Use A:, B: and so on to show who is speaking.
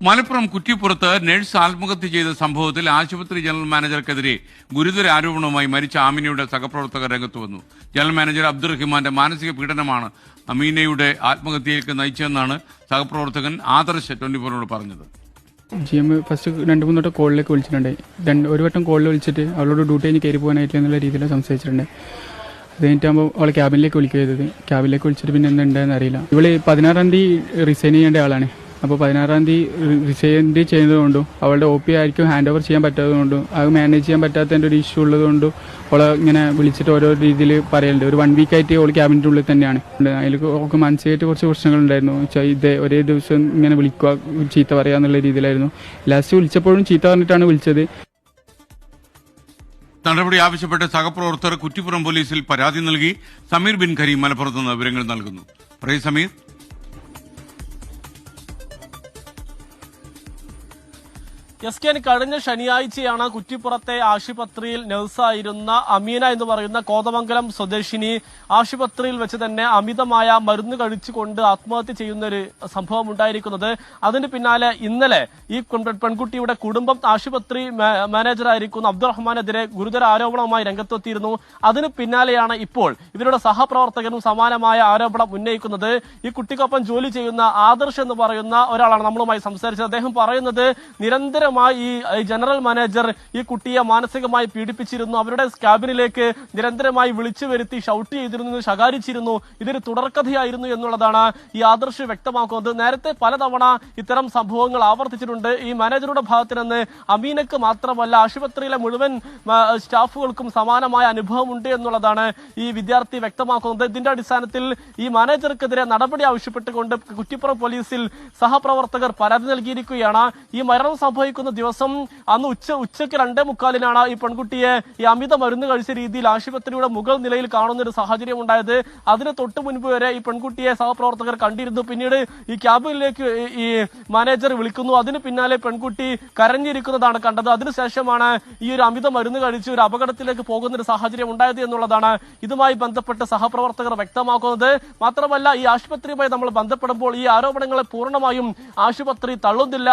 A: Malappuram കുറ്റിപ്പുറത്ത് nurse ആത്മഹത്യ ചെയ്ത സംഭവത്തിൽ ആശുപത്രി ജനറൽ മാനേജർക്കെതിരെ ഗുരുതര ആരോപണവുമായി മരിച്ച ആമിനയുടെ സഹപ്രവർത്തകർ രംഗത്ത് വന്നു. ജനറൽ മാനേജർ അബ്ദുറഹിമാന്റെ മാനസിക പീഡനമാണ് അമീനയുടെ ആത്മഹത്യയിലേക്ക് നയിച്ചതെന്നാണ് സഹപ്രവർത്തകൻ ആദർശ് 24 പറഞ്ഞത്.
B: GM ഫസ്റ്റ് 2-3 വട്ടം കോളിലേക്ക് വിളിച്ചിട്ടുണ്ട്. ഒരു വട്ടം കോളിൽ വിളിച്ചിട്ട് അവളോട് ഡ്യൂട്ടി കഴിഞ്ഞ് കയറി പോകാനായിട്ടില്ല എന്നുള്ള രീതിയിൽ സംസാരിച്ചിട്ടുണ്ട്. അത് കഴിഞ്ഞിട്ടാകുമ്പോൾ അവളെ ക്യാബിനിലേക്ക് വിളിക്കുക ചെയ്തത്. ക്യാബിനിലേക്ക് വിളിച്ചിട്ട് പിന്നെ എന്തുണ്ടെന്ന് അറിയില്ല. ഇവള് 16-ാം തീയതി റിസൈൻ ചെയ്യേണ്ട ആളാണ്. അപ്പോൾ 16-ാം തീയതി റിസൈൻ ചെയ്യുന്നതുകൊണ്ടും അവളുടെ OP ആയിരിക്കും ഹാൻഡ് ഓവർ ചെയ്യാൻ പറ്റാത്തതുകൊണ്ടും അത് മാനേജ് ചെയ്യാൻ പറ്റാത്തതിൻ്റെ ഒരു ഇഷ്യൂ ഉള്ളതുകൊണ്ടും അവളെ ഇങ്ങനെ വിളിച്ചിട്ട് ഓരോ രീതിയിൽ പറയലുണ്ട്. ഒരു 1 വീക്കായിട്ട് അവൾ ക്യാബിൻ്റെ ഉള്ളിൽ തന്നെയാണ്. അതിൽ അവൾക്ക് മാനസികമായിട്ട് കുറച്ച് പ്രശ്നങ്ങളുണ്ടായിരുന്നു. ഇത് ഒരേ ദിവസം ഇങ്ങനെ വിളിക്കുക, ചീത്ത പറയുക എന്നുള്ള രീതിയിലായിരുന്നു. ലാസ്റ്റ് വിളിച്ചപ്പോഴും ചീത്ത പറഞ്ഞിട്ടാണ് വിളിച്ചത്.
A: നടപടി ആവശ്യപ്പെട്ട് സഹപ്രവർത്തകർ കുറ്റിപ്പുറം പോലീസിൽ പരാതി നൽകി. സമീർ ബിൻ കരീം മലപ്പുറത്ത് നിന്ന് വിവരങ്ങൾ നൽകുന്നു. സമീർ,
C: കഴിഞ്ഞ ശനിയാഴ്ചയാണ് കുറ്റിപ്പുറത്തെ ആശുപത്രിയിൽ നഴ്സായിരുന്ന അമീന എന്ന് പറയുന്ന കോതമംഗലം സ്വദേശിനി ആശുപത്രിയിൽ വെച്ച് തന്നെ അമിതമായ മരുന്ന് കഴിച്ചുകൊണ്ട് ആത്മഹത്യ ചെയ്യുന്ന ഒരു സംഭവം ഉണ്ടായിരിക്കുന്നത്. അതിന് പിന്നാലെ ഇന്നലെ ഈ പെൺകുട്ടിയുടെ കുടുംബം ആശുപത്രി മാനേജറായിരിക്കുന്ന അബ്ദുറഹ്മാനെതിരെ ഗുരുതര ആരോപണവുമായി രംഗത്തെത്തിയിരുന്നു. അതിന് പിന്നാലെയാണ് ഇപ്പോൾ ഇവരുടെ സഹപ്രവർത്തകരും സമാനമായ ആരോപണം ഉന്നയിക്കുന്നത്. ഈ കുട്ടിക്കൊപ്പം ജോലി ചെയ്യുന്ന ആദർശ് എന്ന് പറയുന്ന ഒരാളാണ് നമ്മളുമായി സംസാരിച്ചത്. അദ്ദേഹം പറയുന്നത് നിരന്തരം ഈ ജനറൽ മാനേജർ ഈ കുട്ടിയെ മാനസികമായി പീഡിപ്പിച്ചിരുന്നു. അവരുടെ ക്യാബിനിലേക്ക് നിരന്തരമായി വിളിച്ചു വരുത്തി ഷൗട്ട് ചെയ്തിരുന്നു, ശകാരിച്ചിരുന്നു. ഇതൊരു തുടർക്കഥയായിരുന്നു എന്നുള്ളതാണ് ഈ ആദർശ് വ്യക്തമാക്കുന്നത്. നേരത്തെ പലതവണ ഇത്തരം സംഭവങ്ങൾ ആവർത്തിച്ചിട്ടുണ്ട്. ഈ മാനേജറുടെ ഭാഗത്ത് നിന്ന് അമീനക്ക് മാത്രമല്ല ആശുപത്രിയിലെ മുഴുവൻ സ്റ്റാഫുകൾക്കും സമാനമായ അനുഭവമുണ്ട് എന്നുള്ളതാണ് ഈ വിദ്യാർത്ഥി വ്യക്തമാക്കുന്നത്. ഇതിന്റെ അടിസ്ഥാനത്തിൽ ഈ മാനേജർക്കെതിരെ നടപടി ആവശ്യപ്പെട്ടുകൊണ്ട് കുറ്റിപ്പുറം പോലീസിൽ സഹപ്രവർത്തകർ പരാതി നൽകിയിരിക്കുകയാണ്. ഈ മരണം സംഭവിക്കുന്ന ദിവസം അന്ന് ഉച്ചയ്ക്ക് 2:45 ഈ പെൺകുട്ടിയെ ഈ അമിത മരുന്ന് കഴിച്ച രീതിയിൽ ആശുപത്രിയുടെ മുകൾ നിലയിൽ കാണുന്ന ഒരു സാഹചര്യം ഉണ്ടായത്. അതിന് തൊട്ട് മുൻപ് വരെ ഈ പെൺകുട്ടിയെ സഹപ്രവർത്തകർ കണ്ടിരുന്നു. പിന്നീട് ഈ ക്യാബിനിലേക്ക് ഈ മാനേജർ വിളിക്കുന്നു. അതിന് പിന്നാലെ പെൺകുട്ടി കരഞ്ഞിരിക്കുന്നതാണ് കണ്ടത്. അതിനുശേഷമാണ് ഈ ഒരു അമിത മരുന്ന് കഴിച്ച് ഒരു അപകടത്തിലേക്ക് പോകുന്ന ഒരു സാഹചര്യം ഉണ്ടായത് എന്നുള്ളതാണ് ഇതുമായി ബന്ധപ്പെട്ട് സഹപ്രവർത്തകർ വ്യക്തമാക്കുന്നത്. മാത്രമല്ല ഈ ആശുപത്രിയുമായി നമ്മൾ ബന്ധപ്പെടുമ്പോൾ ഈ ആരോപണങ്ങളെ പൂർണ്ണമായും ആശുപത്രി തള്ളുന്നില്ല.